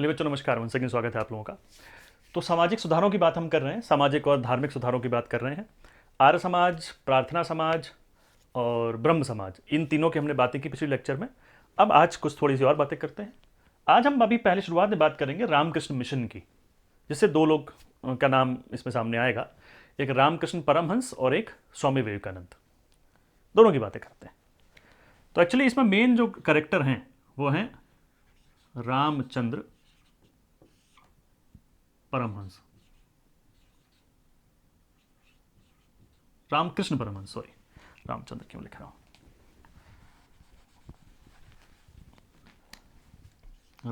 चलिए बच्चों नमस्कार, वंस अगेन स्वागत है आप लोगों का। तो सामाजिक सुधारों की बात हम कर रहे हैं, सामाजिक और धार्मिक सुधारों की बात कर रहे हैं। आर्य समाज, प्रार्थना समाज और ब्रह्म समाज, इन तीनों की हमने बातें की पिछले लेक्चर में। अब आज कुछ थोड़ी सी और बातें करते हैं। आज हम अभी पहले शुरुआत में बात करेंगे रामकृष्ण मिशन की, जिससे दो लोग का नाम इसमें सामने आएगा, एक रामकृष्ण परमहंस और एक स्वामी विवेकानंद। दोनों की बातें करते हैं। तो एक्चुअली इसमें मेन जो करेक्टर हैं वो हैं रामचंद्र परमहंस, रामकृष्ण परमहंस, सॉरी रामचंद्र क्यों लिख रहा हूं,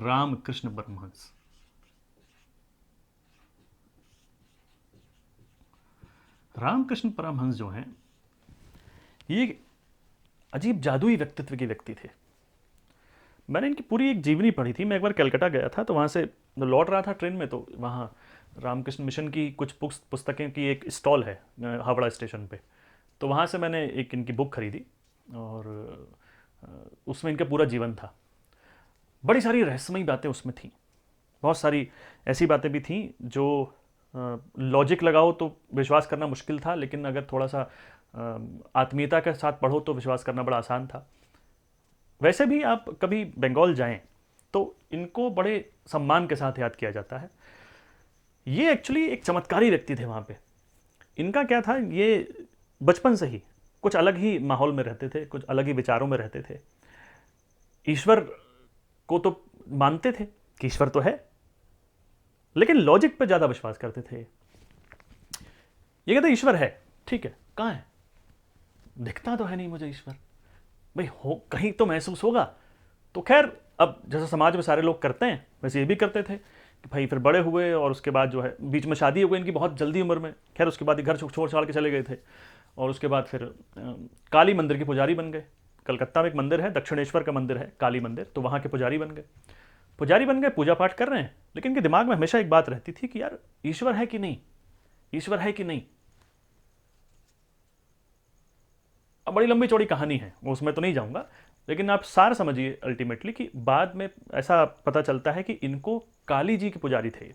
रामकृष्ण परमहंस। रामकृष्ण परमहंस जो हैं, ये अजीब जादुई व्यक्तित्व के व्यक्ति थे। मैंने इनकी पूरी एक जीवनी पढ़ी थी। मैं एक बार कलकत्ता गया था, तो वहाँ से लौट रहा था ट्रेन में, तो वहाँ रामकृष्ण मिशन की कुछ पुस्तकें की एक स्टॉल है हावड़ा स्टेशन पे। तो वहाँ से मैंने एक इनकी बुक खरीदी और उसमें इनका पूरा जीवन था। बड़ी सारी रहस्यमयी बातें उसमें थी, बहुत सारी ऐसी बातें भी थीं जो लॉजिक लगाओ तो विश्वास करना मुश्किल था, लेकिन अगर थोड़ा सा आत्मीयता के साथ पढ़ो तो विश्वास करना बड़ा आसान था। वैसे भी आप कभी बंगाल जाएं तो इनको बड़े सम्मान के साथ याद किया जाता है। ये एक्चुअली एक चमत्कारी व्यक्ति थे वहाँ पे। इनका क्या था, ये बचपन से ही कुछ अलग ही माहौल में रहते थे, कुछ अलग ही विचारों में रहते थे। ईश्वर को तो मानते थे कि ईश्वर तो है, लेकिन लॉजिक पे ज़्यादा विश्वास करते थे। ये कहते ईश्वर है, ठीक है, कहाँ है, दिखता तो है नहीं मुझे ईश्वर, भाई हो कहीं तो महसूस होगा। तो खैर, अब जैसे समाज में सारे लोग करते हैं वैसे ये भी करते थे कि भाई फिर बड़े हुए और उसके बाद जो है बीच में शादी हो गई इनकी बहुत जल्दी उम्र में। खैर उसके बाद घर छोड़ छाड़ के चले गए थे और उसके बाद फिर काली मंदिर के पुजारी बन गए। कलकत्ता में एक मंदिर है, दक्षिणेश्वर का मंदिर है, काली मंदिर, तो वहाँ के पुजारी बन गए। पुजारी बन गए, पूजा पाठ कर रहे हैं, लेकिन इनके दिमाग में हमेशा एक बात रहती थी कि यार ईश्वर है कि नहीं, ईश्वर है कि नहीं। अब बड़ी लंबी चौड़ी कहानी है, वो उसमें तो नहीं जाऊंगा, लेकिन आप सार समझिए अल्टीमेटली कि बाद में ऐसा पता चलता है कि इनको काली जी के पुजारी थे।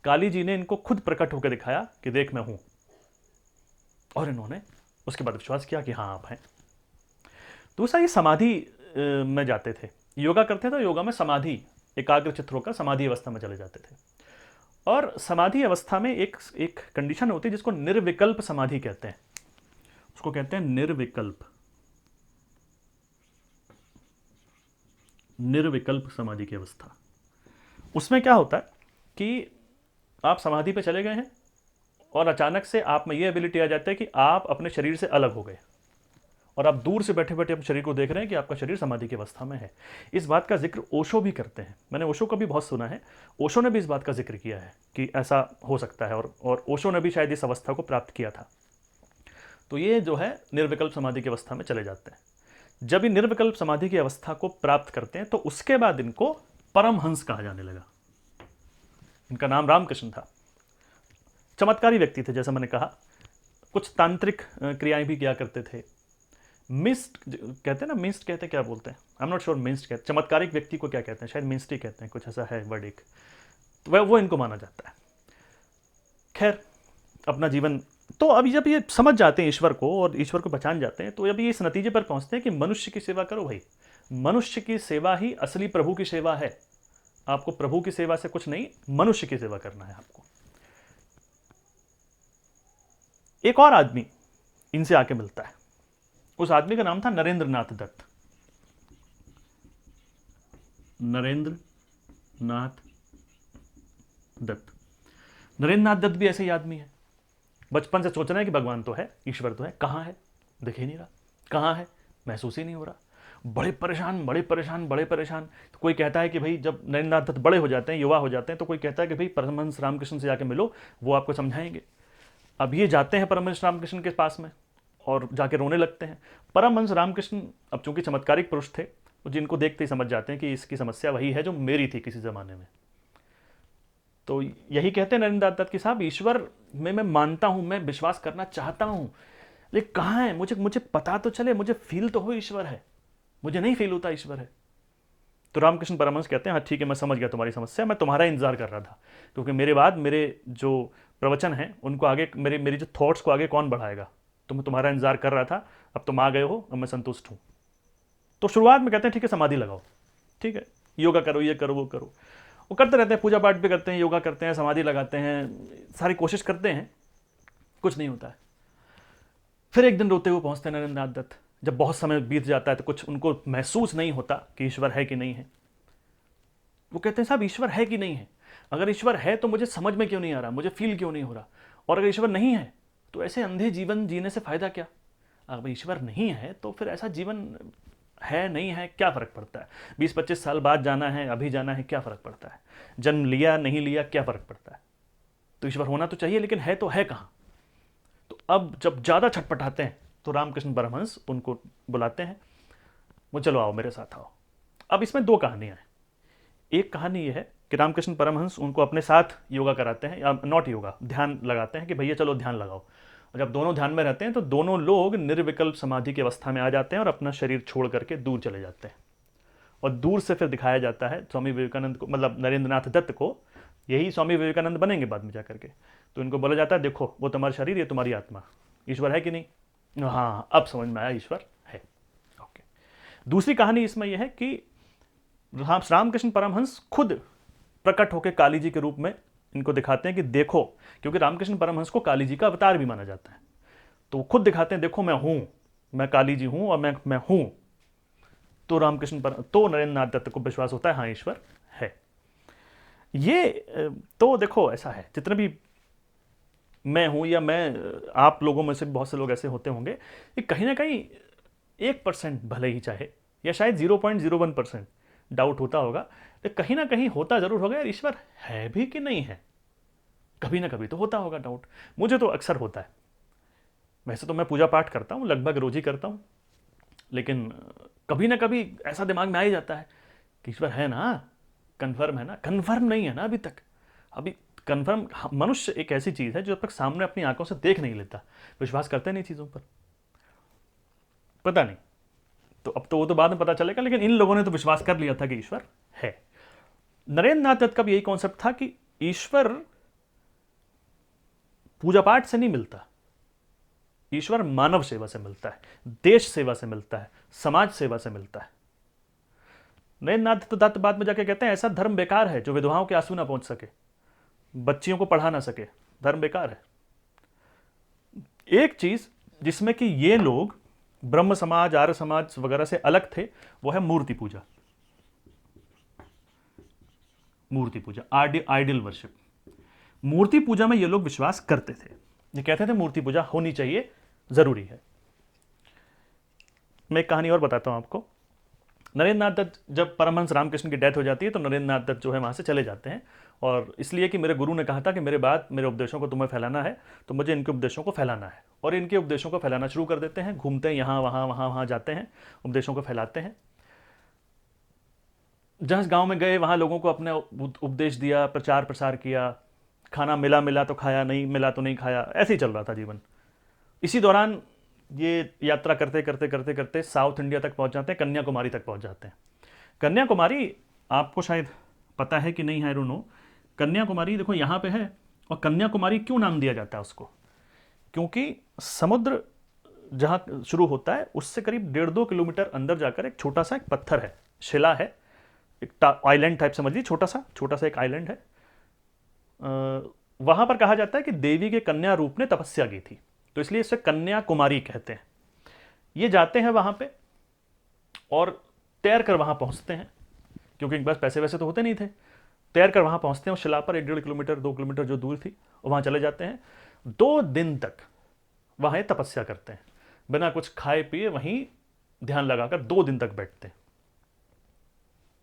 काली जी ने इनको खुद प्रकट होकर दिखाया कि देख मैं हूं, और इन्होंने उसके बाद विश्वास किया कि हाँ आप हैं। दूसरा, ये समाधि में जाते थे, योगा करते थे, योगा में समाधि, एकाग्र चित्त होकर समाधि अवस्था में चले जाते थे। और समाधि अवस्था में एक एक कंडीशन होती है जिसको निर्विकल्प समाधि कहते हैं। उसको कहते हैं निर्विकल्प, निर्विकल्प समाधि की अवस्था। उसमें क्या होता है कि आप समाधि पे चले गए हैं और अचानक से आप में ये एबिलिटी आ जाती है कि आप अपने शरीर से अलग हो गए और आप दूर से बैठे बैठे अपने शरीर को देख रहे हैं कि आपका शरीर समाधि की अवस्था में है। इस बात का जिक्र ओशो भी करते हैं, मैंने ओशो का भी बहुत सुना है। ओशो ने भी इस बात का जिक्र किया है कि ऐसा हो सकता है, और ओशो ने भी शायद इस अवस्था को प्राप्त किया था। तो ये जो है निर्विकल्प समाधि की अवस्था में चले जाते हैं। जब ये निर्विकल्प समाधि की अवस्था को प्राप्त करते हैं तो उसके बाद इनको परमहंस कहा जाने लगा। इनका नाम रामकृष्ण था। चमत्कारी व्यक्ति थे, जैसा मैंने कहा। कुछ तांत्रिक क्रियाएं भी किया करते थे। मिस्ट कहते हैं ना, मिस्ट कहते हैं, क्या बोलते हैं, I am not sure, mist कहते, चमत्कारिक व्यक्ति को क्या कहते हैं, शायद मिस्ट ही कहते हैं, कुछ ऐसा है वर्ड एक। तो वह वो इनको माना जाता है। खैर अपना जीवन, तो अभी जब ये समझ जाते हैं ईश्वर को और ईश्वर को पहचान जाते हैं, तो अभी ये इस नतीजे पर पहुंचते हैं कि मनुष्य की सेवा करो भाई। मनुष्य की सेवा ही असली प्रभु की सेवा है। आपको प्रभु की सेवा से कुछ नहीं, मनुष्य की सेवा करना है आपको। एक और आदमी इनसे आके मिलता है, उस आदमी का नाम था नरेंद्र नाथ दत्त। नरेंद्र नाथ दत्त। नरेंद्र नाथ दत्त भी ऐसे ही आदमी है। बचपन से सोच रहे हैं कि भगवान तो है, ईश्वर तो है, कहाँ है, दिख ही नहीं रहा, कहाँ है, महसूस ही नहीं हो रहा। बड़े परेशान, बड़े परेशान, बड़े परेशान। तो कोई कहता है कि भाई जब नरेंद्र नाथ दत्त बड़े हो जाते हैं, युवा हो जाते हैं, तो कोई कहता है कि भाई परमहंस रामकृष्ण से जाके मिलो, वो आपको समझाएंगे। अब ये जाते हैं परमहंस रामकृष्ण के पास में और जाके रोने लगते हैं। परमहंस रामकृष्ण अब चूंकि चमत्कारिक पुरुष थे, तो जिनको देखते ही समझ जाते हैं कि इसकी समस्या वही है जो मेरी थी किसी ज़माने में। तो यही कहते हैं नरेंद्र दत्त कि साहब ईश्वर में मैं मानता हूं, मैं विश्वास करना चाहता हूं, लेकिन कहाँ है, मुझे मुझे पता तो चले, मुझे फील तो हो ईश्वर है, मुझे नहीं फील होता ईश्वर है। तो रामकृष्ण परमहंस कहते हैं हाँ ठीक है, मैं समझ गया तुम्हारी समस्या, मैं तुम्हारा इंतजार कर रहा था, क्योंकि मेरे बाद मेरे जो प्रवचन हैं उनको आगे, मेरे मेरी जो थॉट्स को आगे कौन बढ़ाएगा, तो मैं तुम्हारा इंतजार कर रहा था, अब तुम आ गए हो, अब मैं संतुष्ट हूँ। तो शुरुआत में कहते हैं ठीक है समाधि लगाओ, ठीक है, योगा करो, ये करो, वो करो, वो करते रहते हैं, पूजा पाठ भी करते हैं, योगा करते हैं, समाधि लगाते हैं, सारी कोशिश करते हैं, कुछ नहीं होता है। फिर एक दिन रोते हुए पहुंचते हैं नरेंद्रनाथ दत्त। जब बहुत समय बीत जाता है तो कुछ उनको महसूस नहीं होता कि ईश्वर है कि नहीं है। वो कहते हैं साहब ईश्वर है कि नहीं है, अगर ईश्वर है तो मुझे समझ में क्यों नहीं आ रहा, मुझे फील क्यों नहीं हो रहा, और अगर ईश्वर नहीं है तो ऐसे अंधे जीवन जीने से फायदा क्या। अगर ईश्वर नहीं है तो फिर ऐसा जीवन है नहीं है क्या फ़र्क पड़ता है, 20-25 साल बाद जाना है, अभी जाना है, क्या फ़र्क पड़ता है, जन्म लिया नहीं लिया क्या फ़र्क पड़ता है। तो ईश्वर होना तो चाहिए, लेकिन है तो है कहाँ। तो अब जब ज़्यादा छटपटाते हैं तो रामकृष्ण परमहंस उनको बुलाते हैं, वो चलो आओ मेरे साथ आओ। अब इसमें दो कहानियाँ हैं। एक कहानी ये है कि रामकृष्ण परमहंस उनको अपने साथ योगा कराते हैं, या नॉट योगा, ध्यान लगाते हैं कि भैया चलो ध्यान लगाओ। और जब दोनों ध्यान में रहते हैं तो दोनों लोग निर्विकल्प समाधि की अवस्था में आ जाते हैं और अपना शरीर छोड़ करके दूर चले जाते हैं। और दूर से फिर दिखाया जाता है स्वामी विवेकानंद को, मतलब नरेंद्रनाथ दत्त को, यही स्वामी विवेकानंद बनेंगे बाद में जाकर के। तो इनको बोला जाता है देखो वो तुम्हारा शरीर, ये तुम्हारी आत्मा, ईश्वर है कि नहीं। हाँ अब समझ में आया, ईश्वर है। ओके। दूसरी कहानी इसमें यह है कि रामकृष्ण परमहंस खुद प्रकट होकर काली जी के रूप में इनको दिखाते हैं कि देखो, क्योंकि रामकृष्ण परमहंस को काली जी का अवतार भी माना जाता है, तो वो खुद दिखाते हैं देखो मैं हूं, मैं काली जी हूं और मैं हूं। तो तो नरेंद्रनाथ दत्त को विश्वास होता है हाँ ईश्वर है। ये तो देखो ऐसा है, जितने भी मैं हूं या मैं, आप लोगों में से बहुत से लोग ऐसे होते होंगे कि कहीं ना कहीं 1% भले ही चाहे, या शायद 0.01% डाउट होता होगा, तो कहीं ना कहीं होता जरूर होगा यार ईश्वर है भी कि नहीं है। कभी ना कभी तो होता होगा डाउट। मुझे तो अक्सर होता है। वैसे तो मैं पूजा पाठ करता हूँ, लगभग रोज ही करता हूँ, लेकिन कभी ना कभी ऐसा दिमाग में आ ही जाता है कि ईश्वर है ना, कन्फर्म है ना। कन्फर्म नहीं है ना अभी तक। अभी कन्फर्म, मनुष्य एक ऐसी चीज है जो जब तक सामने अपनी आंखों से देख नहीं लेता विश्वास करते नहीं चीजों पर। पता नहीं, तो अब तो वो तो बाद में पता चलेगा, लेकिन इन लोगों ने तो विश्वास कर लिया था कि ईश्वर है। नरेंद्रनाथ दत्त का भी यही कॉन्सेप्ट था कि ईश्वर पूजा पाठ से नहीं मिलता, ईश्वर मानव सेवा से मिलता है, देश सेवा से मिलता है, समाज सेवा से मिलता है। नरेंद्रनाथ दत्त बाद में जाके कहते हैं ऐसा धर्म बेकार है जो विधवाओं के आंसू ना पहुंच सके, बच्चियों को पढ़ा ना सके, धर्म बेकार है। एक चीज जिसमें कि ये लोग ब्रह्म समाज, आर्य समाज वगैरह से अलग थे, वो है मूर्ति पूजा। मूर्ति पूजा, आइडियल वर्शिप। मूर्ति पूजा में ये लोग विश्वास करते थे, ये कहते थे मूर्ति पूजा होनी चाहिए, जरूरी है। मैं एक कहानी और बताता हूं आपको। नरेंद्रनाथ दत्त, जब परमहंस रामकृष्ण की डेथ हो जाती है तो नरेंद्रनाथ दत्त जो है वहां से चले जाते हैं, और इसलिए कि मेरे गुरु ने कहा था कि मेरे बाद मेरे उपदेशों को तुम्हें फैलाना है, तो मुझे इनके उपदेशों को फैलाना है। और इनके उपदेशों को फैलाना शुरू कर देते हैं, घूमते हैं यहाँ वहाँ वहाँ वहाँ जाते हैं, उपदेशों को फैलाते हैं। जहाँ गांव में गए वहाँ लोगों को अपने उपदेश दिया, प्रचार प्रसार किया, खाना मिला मिला तो खाया, नहीं मिला तो नहीं खाया, ऐसे ही चल रहा था जीवन। इसी दौरान ये यात्रा करते करते करते करते साउथ इंडिया तक पहुंच जाते हैं, कन्याकुमारी तक पहुंच जाते हैं। कन्याकुमारी आपको शायद पता है कि नहीं है, नो। कन्याकुमारी देखो यहाँ पे है, और कन्याकुमारी क्यों नाम दिया जाता है उसको, क्योंकि समुद्र जहाँ शुरू होता है उससे करीब 1.5-2 किलोमीटर अंदर जाकर एक छोटा सा एक पत्थर है, शिला है, एक आइलैंड टाइप समझ लीजिए, छोटा सा एक आइलैंड है। वहां पर कहा जाता है कि देवी के कन्या रूप ने तपस्या की थी, तो इसलिए इसे कन्याकुमारी कहते हैं। ये जाते हैं वहां पे और तैर कर वहां पहुंचते हैं, क्योंकि इनके पास पैसे वैसे तो होते नहीं थे। तैर कर वहां पहुंचते हैं, उस शिला पर 1.5 किलोमीटर 2 किलोमीटर जो दूर थी, और वहां चले जाते हैं। 2 दिन तक वहां तपस्या करते हैं, बिना कुछ खाए पिए वहीं ध्यान लगाकर 2 दिन तक बैठते हैं।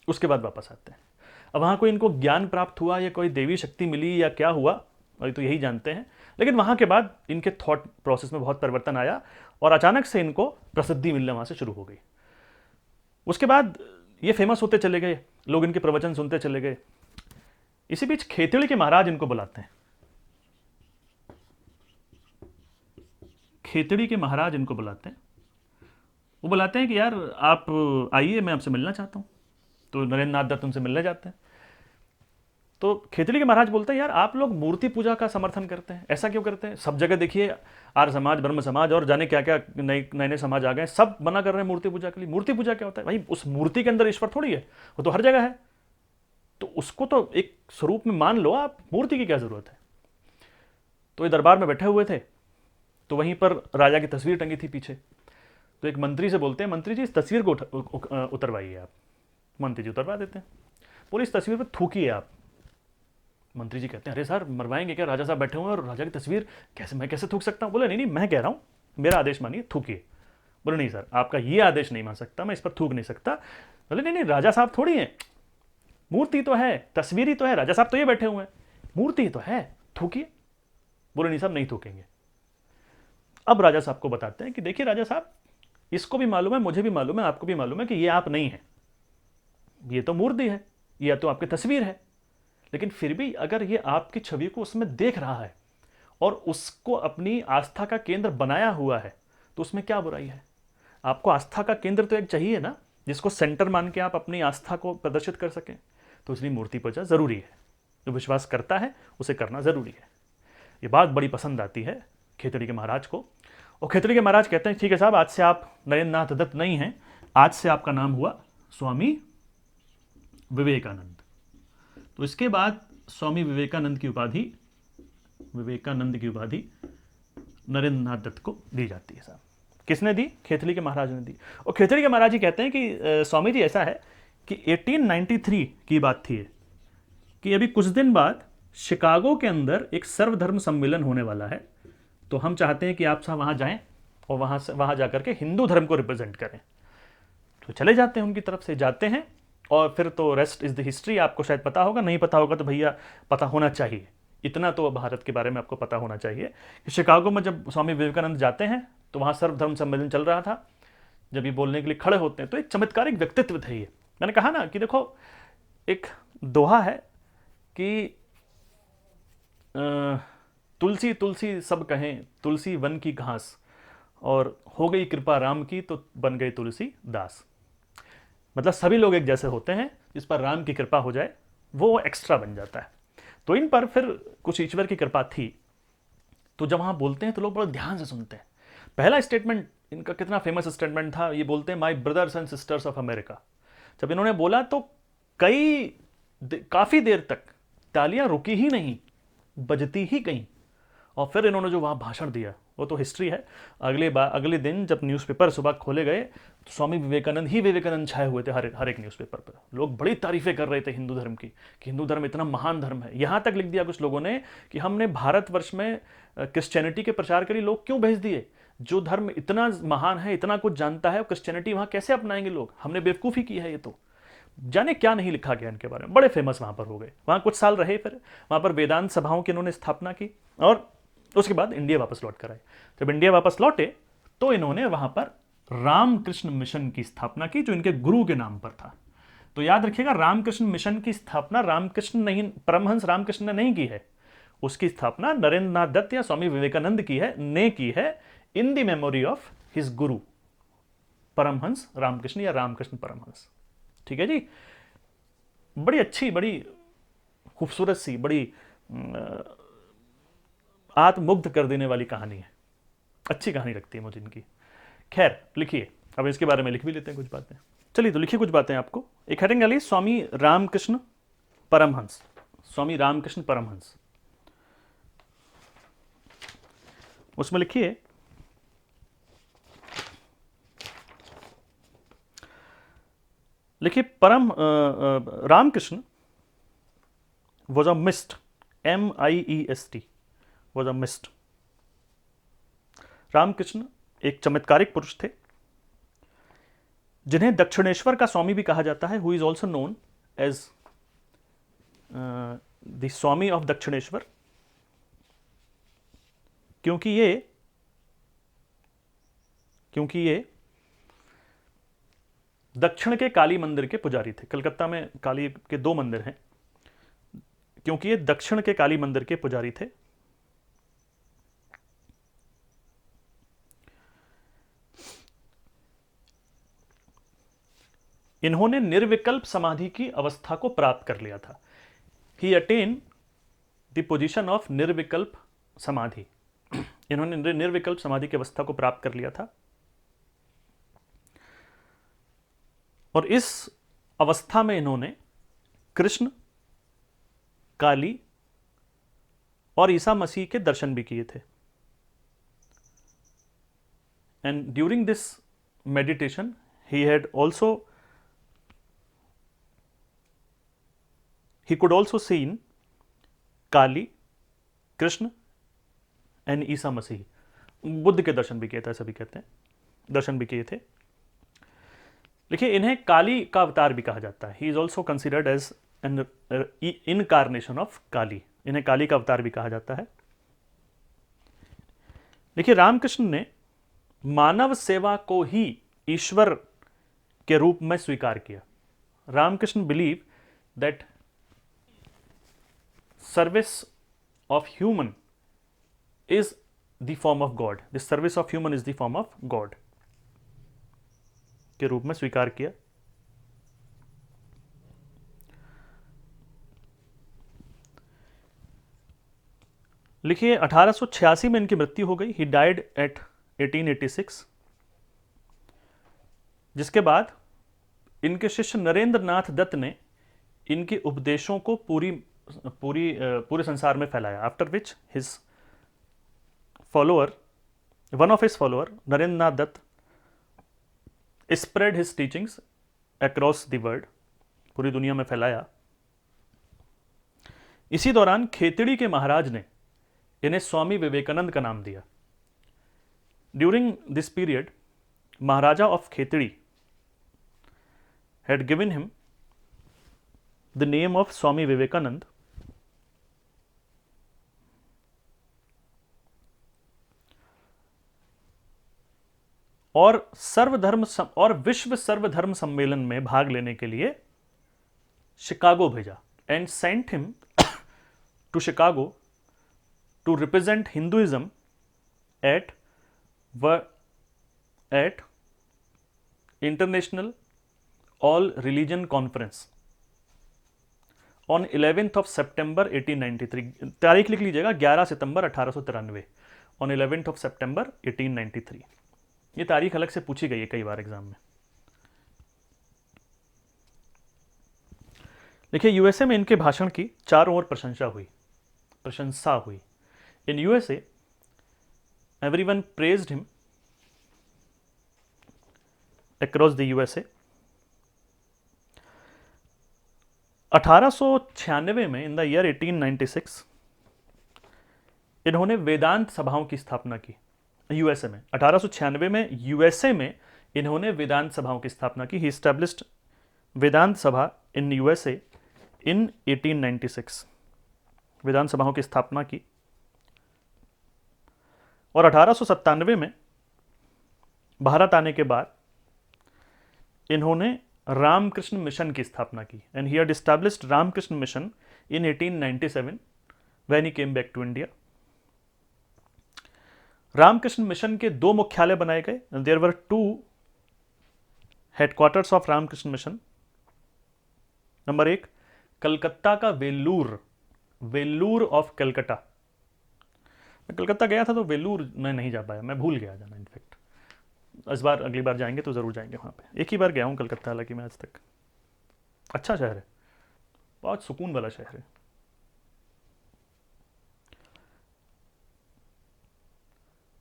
उसके बाद वापस आते हैं। अब वहां कोई इनको ज्ञान प्राप्त हुआ या कोई देवी शक्ति मिली या क्या हुआ, अभी तो यही जानते हैं। लेकिन वहां के बाद इनके थॉट प्रोसेस में बहुत परिवर्तन आया, और अचानक से इनको प्रसिद्धि मिलना वहां से शुरू हो गई। उसके बाद ये फेमस होते चले गए, लोग इनके प्रवचन सुनते चले गए। इसी बीच खेतड़ी के महाराज इनको बुलाते हैं, खेतड़ी के महाराज इनको बुलाते हैं। वो बुलाते हैं कि यार आप आइए, मैं आपसे मिलना चाहता हूं। तो नरेंद्र नाथ दत्त उनसे मिलने जाते हैं। तो खेतड़ी के महाराज बोलते हैं, यार आप लोग मूर्ति पूजा का समर्थन करते हैं, ऐसा क्यों करते हैं? सब जगह देखिए आर्य समाज, ब्रह्म समाज और जाने क्या क्या नए नए समाज आ गए, सब मना कर रहे हैं मूर्ति पूजा के लिए। मूर्ति पूजा क्या होता है भाई? उस मूर्ति के अंदर ईश्वर थोड़ी है, वो तो हर जगह है, तो उसको तो एक स्वरूप में मान लो आप, मूर्ति की क्या जरूरत है? तो ये दरबार में बैठे हुए थे, तो वहीं पर राजा की तस्वीर टंगी थी पीछे। तो एक मंत्री से बोलते हैं, मंत्री जी इस तस्वीर को उतरवाइए आप। मंत्री जी उतरवा देते हैं। बोले इस तस्वीर पर थूकिए आप। मंत्री जी कहते हैं, अरे सर मरवाएंगे क्या? राजा साहब बैठे हुए हैं और राजा की तस्वीर कैसे, मैं कैसे थूक सकता हूँ? बोले नहीं नहीं, मैं कह रहा हूँ, मेरा आदेश मानिए, थूकिए। बोले नहीं सर, आपका ये आदेश नहीं मान सकता, मैं इस पर थूक नहीं सकता। बोले नहीं नहीं, राजा साहब थोड़ी हैं, मूर्ति तो है, तस्वीर ही तो है, राजा साहब तो ये बैठे हुए हैं, मूर्ति तो है, थूकिए। बोले नहीं साहब, नहीं थूकेंगे। अब राजा साहब को बताते हैं कि देखिए राजा साहब, इसको भी मालूम है, मुझे भी मालूम है, आपको भी मालूम है कि ये आप नहीं है, ये तो मूर्ति है, ये तो आपकी तस्वीर है, लेकिन फिर भी अगर ये आपकी छवि को उसमें देख रहा है और उसको अपनी आस्था का केंद्र बनाया हुआ है, तो उसमें क्या बुराई है? आपको आस्था का केंद्र तो एक चाहिए ना, जिसको सेंटर मान के आप अपनी आस्था को प्रदर्शित कर सकें। तो इसलिए मूर्ति पूजा जरूरी है, जो विश्वास करता है उसे करना जरूरी है। ये बात बड़ी पसंद आती है खेतड़ी के महाराज को, और खेतड़ी के महाराज कहते हैं ठीक है साहब, आज से आप नरेंद्र नाथ दत्त नहीं हैं, आज से आपका नाम हुआ स्वामी विवेकानंद। तो इसके बाद स्वामी विवेकानंद की उपाधि नरेंद्र नाथ दत्त को दी जाती है साहब। किसने दी? खेतड़ी के महाराज ने दी। और खेतड़ी के महाराज जी कहते हैं कि स्वामी जी ऐसा है कि 1893 की बात थी कि अभी कुछ दिन बाद शिकागो के अंदर एक सर्वधर्म सम्मेलन होने वाला है, तो हम चाहते हैं कि आप साहब वहाँ जाएं और वहाँ जाकर के हिंदू धर्म को रिप्रेजेंट करें। तो चले जाते हैं, उनकी तरफ से जाते हैं, और फिर तो रेस्ट इज़ द हिस्ट्री। आपको शायद पता होगा, नहीं पता होगा तो भैया पता होना चाहिए, इतना तो भारत के बारे में आपको पता होना चाहिए कि शिकागो में जब स्वामी विवेकानंद जाते हैं तो वहाँ सर्वधर्म सम्मेलन चल रहा था। जब ये बोलने के लिए खड़े होते हैं तो एक चमत्कारिक व्यक्तित्व थे ये। मैंने कहा ना कि देखो, एक दोहा है कि तुलसी तुलसी सब कहें, तुलसी वन की घास, और हो गई कृपा राम की तो बन गए तुलसी दास। मतलब सभी लोग एक जैसे होते हैं, जिस पर राम की कृपा हो जाए वो एक्स्ट्रा बन जाता है। तो इन पर फिर कुछ ईश्वर की कृपा थी, तो जब वहाँ बोलते हैं तो लोग बड़ा ध्यान से सुनते हैं। पहला स्टेटमेंट इनका कितना फेमस स्टेटमेंट था, ये बोलते हैं my brothers and sisters of America. जब इन्होंने बोला तो काफ़ी देर तक तालियां रुकी ही नहीं, बजती ही गईं। और फिर इन्होंने जो वहाँ भाषण दिया वो तो हिस्ट्री है। अगले दिन जब न्यूज़पेपर सुबह खोले गए तो स्वामी विवेकानंद ही विवेकानंद छाए हुए थे हर एक न्यूज़पेपर पर। लोग बड़ी तारीफें कर रहे थे हिंदू धर्म की, कि हिंदू धर्म इतना महान धर्म है। यहाँ तक लिख दिया कुछ लोगों ने कि हमने भारतवर्ष में क्रिश्चियनिटी के प्रचार के लिए लोग क्यों भेज दिए? जो धर्म इतना महान है, इतना कुछ जानता है, क्रिश्चियनिटी वहाँ कैसे अपनाएंगे लोग? हमने बेवकूफ़ी की है। ये तो जाने क्या नहीं लिखा गया इनके बारे में। बड़े फेमस वहाँ पर हो गए, वहाँ कुछ साल रहे, फिर वहाँ पर वेदांत सभाओं की इन्होंने स्थापना की, और उसके बाद इंडिया वापस लौट कर आए। जब इंडिया वापस लौटे तो इन्होंने वहाँ पर रामकृष्ण मिशन की स्थापना की, जो इनके गुरु के नाम पर था। तो याद रखिएगा, रामकृष्ण मिशन की स्थापना रामकृष्ण नहीं, परमहंस रामकृष्ण ने नहीं की है, उसकी स्थापना नरेंद्र नाथ दत्त या स्वामी विवेकानंद ने की है, in the memory of his गुरु परमहंस रामकृष्ण या रामकृष्ण परमहंस। ठीक है जी। बड़ी अच्छी, बड़ी खूबसूरत सी, बड़ी आत्ममुग्ध कर देने वाली कहानी है। अच्छी कहानी लगती है मुझे इनकी। खैर लिखिए, अब इसके बारे में लिख भी लेते हैं कुछ बातें। चलिए तो लिखिए कुछ बातें आपको। एक हेडिंग डालिए, स्वामी रामकृष्ण परमहंस। स्वामी रामकृष्ण परमहंस, उसमें लिखिए परम Ramakrishna was a mist, MIEST, was a mist। Ramakrishna एक चमत्कारिक पुरुष थे, जिन्हें दक्षिणेश्वर का स्वामी भी कहा जाता है, who is also known as the swami of Dakshineswar, क्योंकि ये दक्षिण के काली मंदिर के पुजारी थे। कलकत्ता में काली के 2 मंदिर हैं, क्योंकि ये दक्षिण के काली मंदिर के पुजारी थे। इन्होंने निर्विकल्प समाधि की अवस्था को प्राप्त कर लिया था। ही अटेन द पोजीशन ऑफ निर्विकल्प समाधि। इन्होंने निर्विकल्प समाधि की अवस्था को प्राप्त कर लिया था, और इस अवस्था में इन्होंने कृष्ण, काली और ईसा मसीह के दर्शन भी किए थे। And during this meditation he could also seen Kali, Krishna and Isa Masih. Buddha के दर्शन भी किए थे, ऐसा भी कहते हैं, दर्शन भी किए थे। देखिए, इन्हें काली का अवतार भी कहा जाता है। He is also considered as an incarnation of Kali. इन्हें काली का अवतार भी कहा जाता है। देखिए, रामकृष्ण ने मानव सेवा को ही ईश्वर के रूप में स्वीकार किया। Ramakrishna believe that service of human is the form of God. This service of human is the form of God के रूप में स्वीकार किया। लिखिए, 1886 में इनकी मृत्यु हो गई। He died eight 1886। जिसके बाद इनके शिष्य नरेंद्र नाथ दत्त ने इनके उपदेशों को पूरे संसार में फैलाया। After which his follower, one of his follower Narendra Nath Datta spread his teachings across the world, पूरी दुनिया में फैलाया। इसी दौरान खेतड़ी के महाराज ने इन्हें स्वामी विवेकानंद का नाम दिया। During this period Maharaja of Khetri had given him the name of Swami Vivekanand, और विश्व सर्वधर्म सम्मेलन में भाग लेने के लिए शिकागो भेजा। And sent him to Chicago to represent Hinduism at international all religion conference on 11th of September 1893। तारीख लिख लीजिएगा, 11 सितंबर 1893, ऑन 11th of September 1893। ये तारीख अलग से पूछी गई है कई बार एग्जाम में। देखिए, यूएसए में इनके भाषण की चारों ओर प्रशंसा हुई। In USA everyone praised him across the USA. 1896 में, इन द ईयर 1896, इन्होंने वेदांत सभाओं की स्थापना की यूएसए में। 1896 में यूएसए में इन्होंने वेदांत सभाओं की स्थापना की। ही एस्टैब्लिश्ड वेदांत सभा इन यूएसए इन 1896, वेदांत सभाओं की स्थापना की। और 1897 में भारत आने के बाद इन्होंने रामकृष्ण मिशन की स्थापना की। And he had established Ramakrishna mission in 1897 when he came back to India. Ramakrishna mission के 2 मुख्यालय बनाए गए। There were 2 headquarters of Ramakrishna mission. Number 1 Calcutta का वेल्लूर ऑफ कलकत्ता। मैं कलकत्ता गया था तो वेल्लूर मैं नहीं जा पाया, मैं भूल गया जाना। इनफैक्ट इस बार अगली बार जाएंगे तो ज़रूर जाएंगे वहाँ पे। एक ही बार गया हूँ कलकत्ता, हालांकि मैं आज तक। अच्छा शहर है, बहुत सुकून वाला शहर है।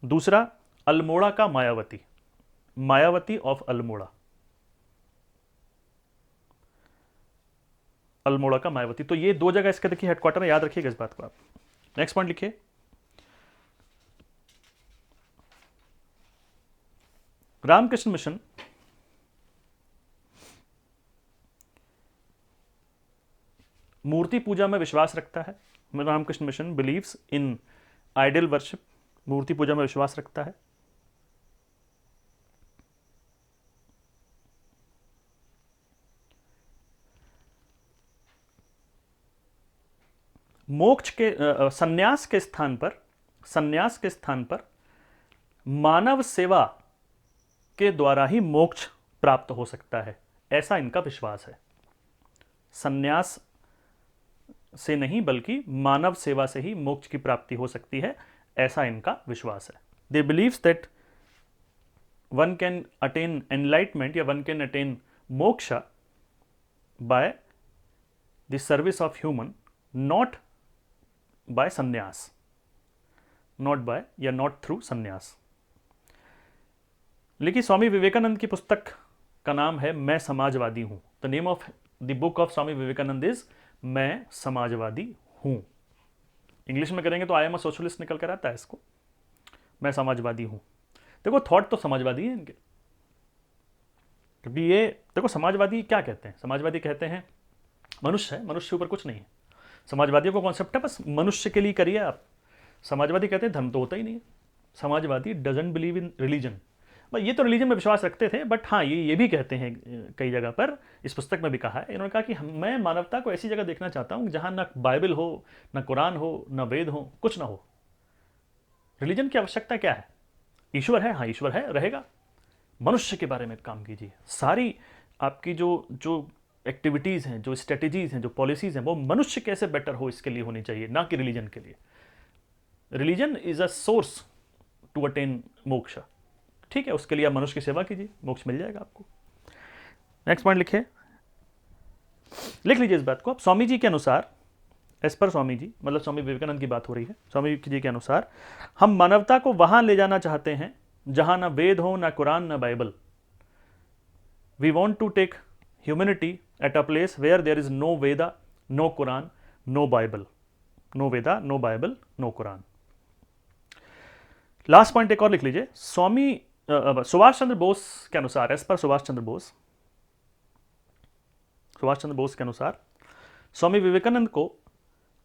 दूसरा अल्मोड़ा का मायावती ऑफ अल्मोड़ा का मायावती। तो ये 2 जगह इसके देखिए हेडक्वार्टर है, याद रखिएगा इस बात को आप। नेक्स्ट पॉइंट लिखिए, रामकृष्ण मिशन मूर्ति पूजा में विश्वास रखता है। Ramakrishna mission believes in idol worship, मूर्ति पूजा में विश्वास रखता है। मोक्ष के संन्यास के स्थान पर मानव सेवा के द्वारा ही मोक्ष प्राप्त हो सकता है। ऐसा इनका विश्वास है। संन्यास से नहीं बल्कि मानव सेवा से ही मोक्ष की प्राप्ति हो सकती है, ऐसा इनका विश्वास है। They believes that one can attain enlightenment या one can attain moksha by the service of human, not by sannyas, not by या नॉट थ्रू संन्यास। लेकिन स्वामी विवेकानंद की पुस्तक का नाम है मैं समाजवादी हूं। The name of the book of swami Vivekananda is मैं समाजवादी हूं। इंग्लिश में करेंगे तो आई एम अ सोशलिस्ट निकल कर आता है इसको, मैं समाजवादी हूं। देखो थॉट तो समाजवादी है इनके, क्योंकि ये देखो समाजवादी क्या कहते हैं, समाजवादी कहते हैं मनुष्य है, मनुष्य के ऊपर कुछ नहीं है। समाजवादियों का कॉन्सेप्ट है बस मनुष्य के लिए करिए आप। समाजवादी कहते हैं धर्म तो होता ही नहीं है। Samajwadi doesn't believe in religion. भाई ये तो रिलीजन में विश्वास रखते थे, बट हाँ ये भी कहते हैं कई जगह पर, इस पुस्तक में भी कहा है इन्होंने, कहा कि मैं मानवता को ऐसी जगह देखना चाहता हूँ जहाँ ना बाइबल हो, ना कुरान हो, ना वेद हो, कुछ ना हो। रिलीजन की आवश्यकता क्या है? ईश्वर है, हाँ ईश्वर है, रहेगा। मनुष्य के बारे में काम कीजिए। सारी आपकी जो जो एक्टिविटीज़ हैं, जो स्ट्रेटेजीज हैं, जो पॉलिसीज़ हैं, वो मनुष्य कैसे बेटर हो इसके लिए होनी चाहिए, ना कि रिलीजन के लिए। Religion is a source to attain moksha, ठीक है, उसके लिए आप मनुष्य की सेवा कीजिए, मोक्ष मिल जाएगा आपको। नेक्स्ट पॉइंट लिखे, लिख लीजिए इस बात को आप। स्वामी जी के अनुसार, एज पर स्वामी जी, मतलब स्वामी विवेकानंद की बात हो रही है, स्वामी जी के अनुसार हम मानवता को वहां ले जाना चाहते हैं जहां ना वेद हो, ना कुरान, ना Bible. We want to take humanity at a place where there is no Veda, no Quran, no Bible. No Veda, no Bible, no Quran. Last point एक और लिख लीजिए। स्वामी सुभाष चंद्र बोस के अनुसार, एज पर सुभाष चंद्र बोस के अनुसार स्वामी विवेकानंद को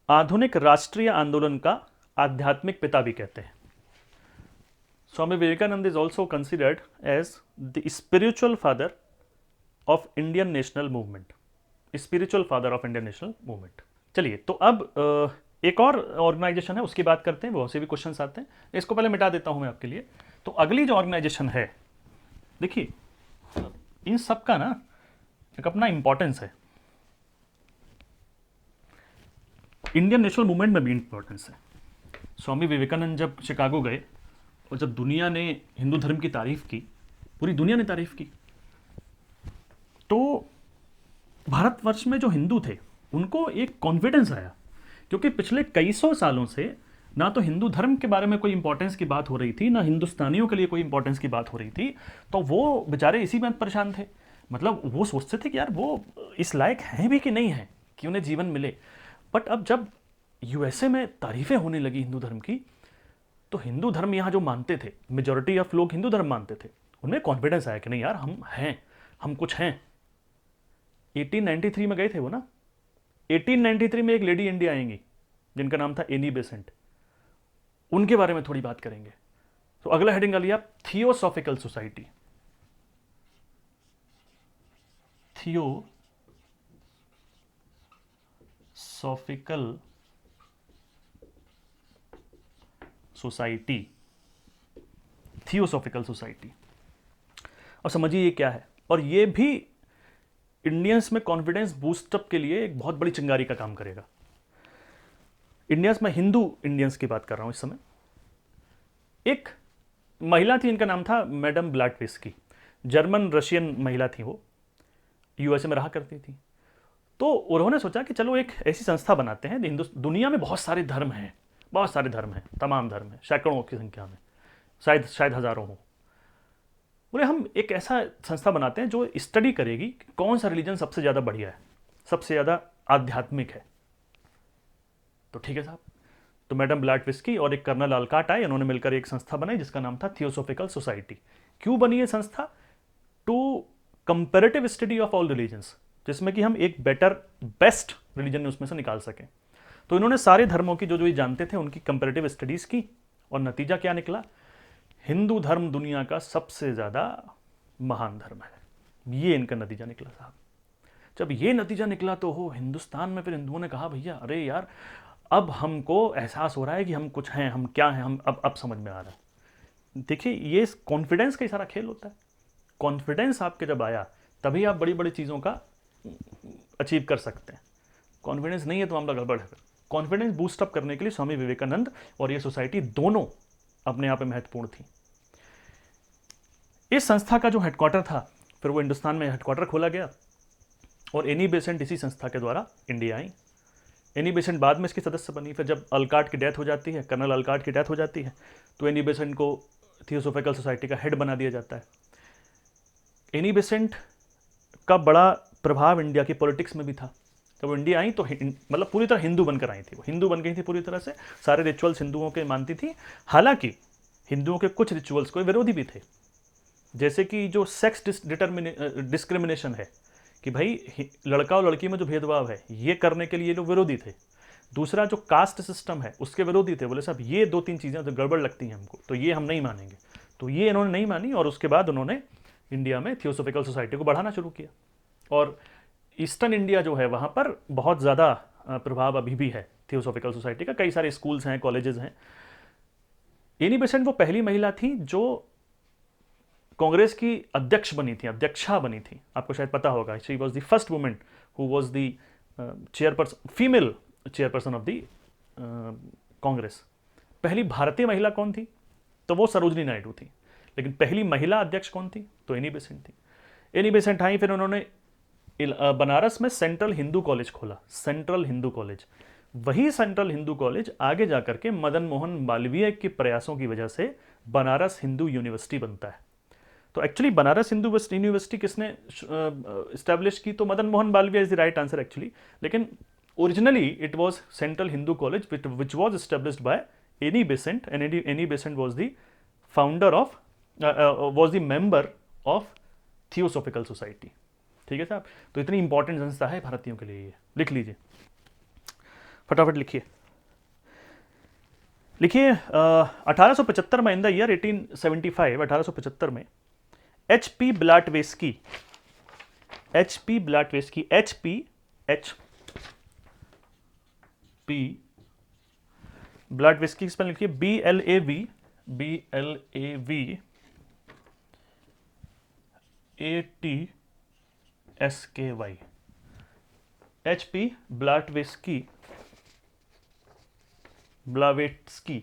आधुनिक राष्ट्रीय आंदोलन का आध्यात्मिक पिता भी कहते हैं। Swami Vivekananda is also considered as the spiritual father of Indian national movement, spiritual father of Indian national movement. चलिए, तो अब एक और ऑर्गेनाइजेशन है, उसकी बात करते हैं, बहुत से भी क्वेश्चंस आते हैं, इसको पहले मिटा देता हूं मैं आपके लिए। तो अगली जो ऑर्गेनाइजेशन है, देखिए इन सब का ना एक अपना इंपॉर्टेंस है। इंडियन नेशनल मूवमेंट में भी इंपॉर्टेंस है। स्वामी विवेकानंद जब शिकागो गए और जब दुनिया ने हिंदू धर्म की तारीफ की, पूरी दुनिया ने तारीफ की, तो भारतवर्ष में जो हिंदू थे उनको एक कॉन्फिडेंस आया, क्योंकि पिछले कई सौ सालों से ना तो हिंदू धर्म के बारे में कोई इंपॉर्टेंस की बात हो रही थी, ना हिंदुस्तानियों के लिए कोई इंपॉर्टेंस की बात हो रही थी। तो वो बेचारे इसी में परेशान थे। मतलब वो सोचते थे कि यार वो इस लायक हैं भी कि नहीं है कि उन्हें जीवन मिले। बट अब जब यूएसए में तारीफें होने लगी हिंदू धर्म की, तो हिंदू धर्म यहाँ जो मानते थे, मेजॉरिटी ऑफ लोग हिंदू धर्म मानते थे, उनमें कॉन्फिडेंस आया कि नहीं यार हम हैं, हम कुछ हैं। 1893 में गए थे वो ना, 1893 में एक लेडी इंडिया आएंगी जिनका नाम था एनी बेसेंट, उनके बारे में थोड़ी बात करेंगे। तो अगला हेडिंग आ लिया theosophical society. Theosophical society, theosophical society. और समझिए ये क्या है, और ये भी इंडियंस में कॉन्फिडेंस बूस्टअप के लिए एक बहुत बड़ी चिंगारी का काम करेगा। इंडियंस में हिंदू इंडियंस की बात कर रहा हूं इस समय। एक महिला थी, इनका नाम था मैडम ब्लैटविस्की, जर्मन रशियन महिला थी, वो यूएसए में रहा करती थी। तो उन्होंने सोचा कि चलो एक ऐसी संस्था बनाते हैं, दुनिया में बहुत सारे धर्म हैं, बहुत सारे धर्म हैं, तमाम धर्म हैं, सैकड़ों की संख्या में, शायद हजारों हो। बोले हम एक ऐसा संस्था बनाते हैं जो स्टडी करेगी कि कौन सा रिलीजन सबसे ज़्यादा बढ़िया है, सबसे ज़्यादा आध्यात्मिक है। तो ठीक है साहब, तो मैडम ब्लैटविस्की और एक कर्नल अल्काट आए, इन्होंने मिलकर एक संस्था बनाई जिसका नाम था थियोसॉफिकल सोसाइटी। क्यों बनी ये संस्था? To comparative study of all religions, जिसमें कि हम एक बेटर बेस्ट रिलीजन उसमें से निकाल सकें। तो इन्होंने सारे धर्मों की जो ये जानते थे उनकी कंपैरेटिव स्टडीज की, और नतीजा क्या निकला? हिंदू धर्म दुनिया का सबसे ज़्यादा महान धर्म है। ये इनका नतीजा निकला साहब। जब ये नतीजा निकला तो हो हिंदुस्तान में, फिर हिंदुओं ने कहा भैया अरे यार अब हमको एहसास हो रहा है कि हम कुछ हैं, हम क्या हैं, हम अब समझ में आ रहा है। देखिए ये कॉन्फिडेंस का ही सारा खेल होता है। कॉन्फिडेंस आपके जब आया तभी आप बड़ी बड़ी चीज़ों का अचीव कर सकते हैं। कॉन्फिडेंस नहीं है तो मामला गड़बड़ है। कॉन्फिडेंस बूस्ट अप करने के लिए स्वामी विवेकानंद और ये सोसाइटी दोनों अपने आप में महत्वपूर्ण थी। इस संस्था का जो हेडक्वार्टर था, फिर वो हिंदुस्तान में हेडक्वार्टर खोला गया और एनी बेसेंट इसी संस्था के द्वारा इंडिया आई। एनी बेसेंट बाद में इसकी सदस्य बनी। फिर जब अल्काट की डेथ हो जाती है, कर्नल अल्काट की डेथ हो जाती है, तो एनी बेसेंट को थियोसोफिकल सोसाइटी का हेड बना दिया जाता है। एनी बेसेंट का बड़ा प्रभाव इंडिया की पॉलिटिक्स में भी था। जब वो इंडिया आई तो मतलब पूरी तरह हिंदू बनकर आई थी, वो हिंदू बन गई थी पूरी तरह से, सारे रिचुअल्स हिंदुओं के मानती थी। हालांकि हिंदुओं के कुछ रिचुअल्स को विरोधी भी थे, जैसे कि जो सेक्स डिस्क्रिमिनेशन है कि भाई लड़का और लड़की में जो भेदभाव है ये करने के लिए लोग विरोधी थे। दूसरा जो कास्ट सिस्टम है उसके विरोधी थे, बोले साहब ये दो तीन चीज़ें तो गड़बड़ लगती हैं हमको, तो ये हम नहीं मानेंगे। तो ये इन्होंने नहीं मानी और उसके बाद उन्होंने इंडिया में थियोसोफिकल सोसाइटी को बढ़ाना शुरू किया। और ईस्टर्न इंडिया जो है वहाँ पर बहुत ज़्यादा प्रभाव अभी भी है थियोसोफिकल सोसाइटी का। कई सारे स्कूल्स हैं, कॉलेजेस हैं। एनी बेसेंट वो पहली महिला थी जो कांग्रेस की अध्यक्ष बनी थी, अध्यक्षा बनी थी। आपको शायद पता होगा, she was the first women who was the chairperson, female chairperson of the Congress. पहली भारतीय महिला कौन थी? तो वो सरोजनी नायडू थी। लेकिन पहली महिला अध्यक्ष कौन थी? तो एनी बेसेंट थी। एनी बेसेंट आई, फिर उन्होंने बनारस में सेंट्रल हिंदू कॉलेज खोला, सेंट्रल हिंदू कॉलेज। वही सेंट्रल हिंदू कॉलेज आगे जाकर के मदन मोहन मालवीय के प्रयासों की वजह से बनारस हिंदू यूनिवर्सिटी बनता है। तो एक्चुअली बनारस हिंदू यूनिवर्सिटी किसने स्टैब्लिश की? तो Madan Mohan Malaviya is the right answer actually. लेकिन originally it was Central Hindu College which was established by Annie Besant, and Annie Besant was the founder of, was the member of Theosophical Society. ठीक है साहब, तो इतनी important संस्था है भारतीयों के लिए। ये लिख लीजिए, फटाफट लिखिए। लिखिए 1875 में, इन द ईयर 1875, 1875 में HP ब्लाटवेस्की, HP ब्लाटवेस्की, HP ब्लाटवेस्की की स्पेलिंग लिखिए BLAVATSKY। HP ब्लाटवेस्की, ब्लावेट्स्की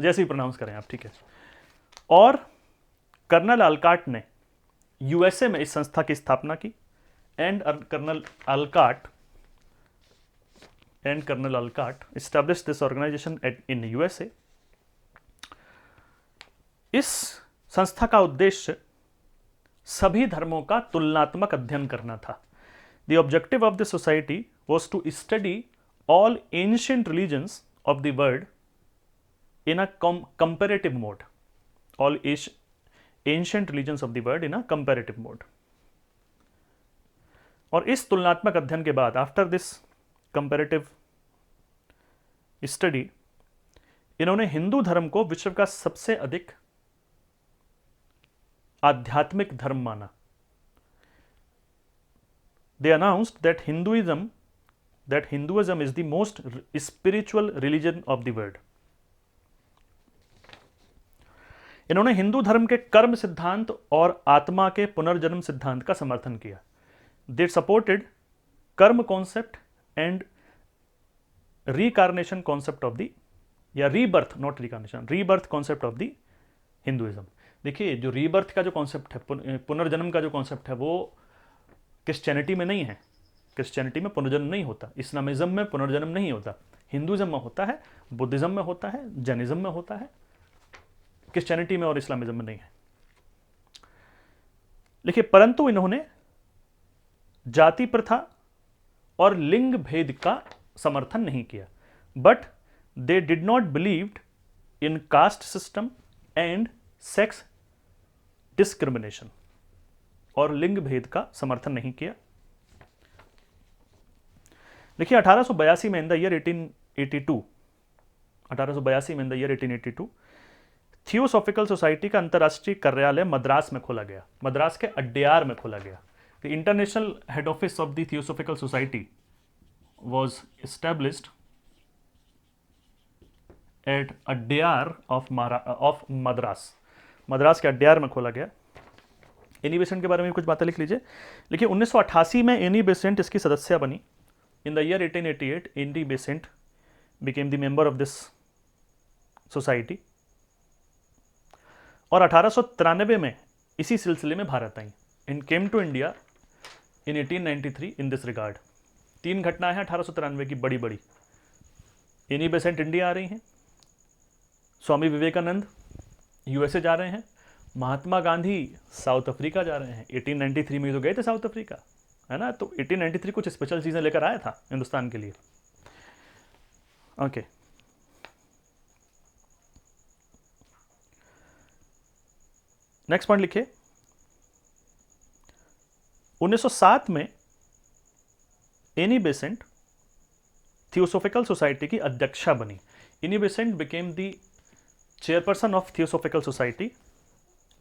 जैसे ही प्रोनाउंस करें आप, ठीक है। और कर्नल अल्काट ने यूएसए में इस संस्था की स्थापना की। And Colonel Olcott established this organisation in USA. इस संस्था का उद्देश्य सभी धर्मों का तुलनात्मक अध्ययन करना था। The objective of the society was to study all ancient religions of the world in a comparative mode. All ancient religions of the world in a comparative mode. और इस तुलनात्मक अध्ययन के बाद, आफ्टर दिस कंपैरेटिव स्टडी, इन्होंने हिंदू धर्म को विश्व का सबसे अधिक आध्यात्मिक धर्म माना। They announced that Hinduism is the most spiritual religion of the world. इन्होंने हिंदू धर्म के कर्म सिद्धांत और आत्मा के पुनर्जन्म सिद्धांत का समर्थन किया। They supported karma concept and reincarnation concept of the, या rebirth, not reincarnation, rebirth concept of the Hinduism. देखिए, जो रीबर्थ का जो कॉन्सेप्ट है, पुनर्जन्म का जो कॉन्सेप्ट है, वो क्रिश्चियनिटी में नहीं है। क्रिश्चियनिटी में पुनर्जन्म नहीं होता, इस्लामिज्म में पुनर्जन्म नहीं होता, हिंदुइज्म में होता है, बुद्धिज्म में होता है, जैनिज्म में होता है, क्रिश्चियनिटी में और इस्लामिज्म में नहीं है। देखिए, परंतु इन्होंने जाति प्रथा और लिंग भेद का समर्थन नहीं किया। But they did not believed in caste system and sex discrimination, और लिंग भेद का समर्थन नहीं किया। देखिए, 1882 में, इन द ईयर 1882, 1882 में, इन द ईयर 1882, थियोसॉफिकल सोसाइटी का अंतर्राष्ट्रीय कार्यालय मद्रास में खोला गया। मद्रास के अड्यार में खोला गया। The international head office of the theosophical society was established at Adyar of Madras. Madras के अड्यार में खोला गया। एनी बेसेंट के बारे में कुछ बातें लिख लीजिए। देखिए 1988 में एनी बेसेंट इसकी सदस्य बनी। In the year 1888 Annie Besant became the member of this society, और 1893 में इसी सिलसिले में भारत आई। In came to India in 1893 in this regard. 3 घटनाएं हैं 1893 की बड़ी बड़ी। एनी बेसेंट इंडिया आ रही हैं, स्वामी विवेकानंद यूएसए जा रहे हैं, महात्मा गांधी साउथ अफ्रीका जा रहे हैं। 1893 में तो गए थे साउथ अफ्रीका, है ना। तो 1893 कुछ स्पेशल चीज़ें लेकर आया था हिंदुस्तान के लिए। ओके, नेक्स्ट पॉइंट लिखिए। 1907 में एनी बेसेंट थियोसोफिकल सोसाइटी की अध्यक्षा बनी। Any Besant became the chairperson of Theosophical society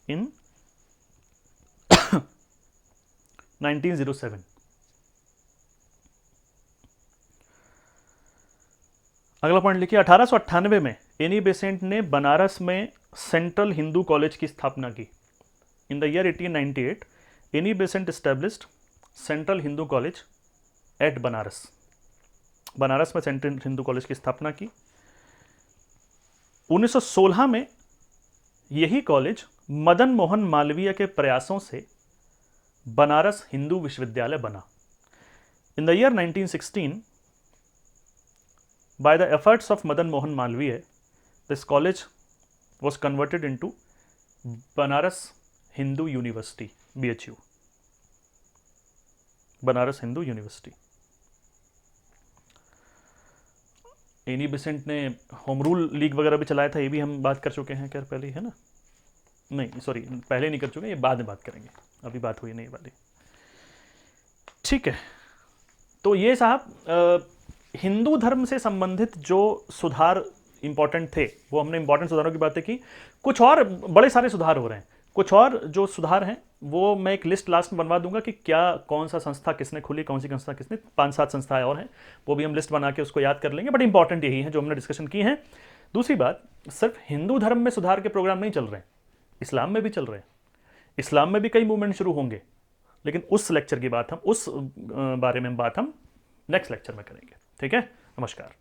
in 1907। अगला पॉइंट लिखिए। 1898 में एनी बेसेंट ने बनारस में सेंट्रल हिंदू कॉलेज की स्थापना की। इन the year 1898 Annie Besant established central Hindu college eight Banaras. Banaras में सेंट्रल हिंदू कॉलेज की स्थापना की। 1916 में यही कॉलेज मदन मोहन मालवीय के प्रयासों से बनारस हिंदू विश्वविद्यालय बना। इन the year 1916 by the efforts of Madan Mohan Malviya, this college was converted into Banaras Hindu University, BHU, Banaras Hindu university. Annie Besant ने होम रूल लीग वगैरह भी चलाया था, ये भी हम बात कर चुके हैं क्या पहले, है ना। नहीं सॉरी, पहले नहीं कर चुके, ये बाद में बात करेंगे, अभी बात हुई नहीं वाली। ठीक है, तो ये साहब हिंदू धर्म से संबंधित जो सुधार इंपॉर्टेंट थे वो हमने इंपॉर्टेंट सुधारों की बातें की। कुछ और बड़े सारे सुधार हो रहे हैं, कुछ और जो सुधार हैं वो मैं एक लिस्ट लास्ट में बनवा दूंगा कि क्या कौन सा संस्था किसने खोली, कौन सी संस्था किसने, 5-7 संस्थाएं और हैं, वो भी हम लिस्ट बना के उसको याद कर लेंगे। बट इंपॉर्टेंट यही है जो हमने डिस्कशन की है। दूसरी बात, सिर्फ हिंदू धर्म में सुधार के प्रोग्राम नहीं चल रहे हैं, इस्लाम में भी चल रहे हैं। इस्लाम में भी कई मूवमेंट शुरू होंगे, लेकिन उस लेक्चर की बात हम उस बारे में बात हम नेक्स्ट लेक्चर में करेंगे। ठीक है, नमस्कार।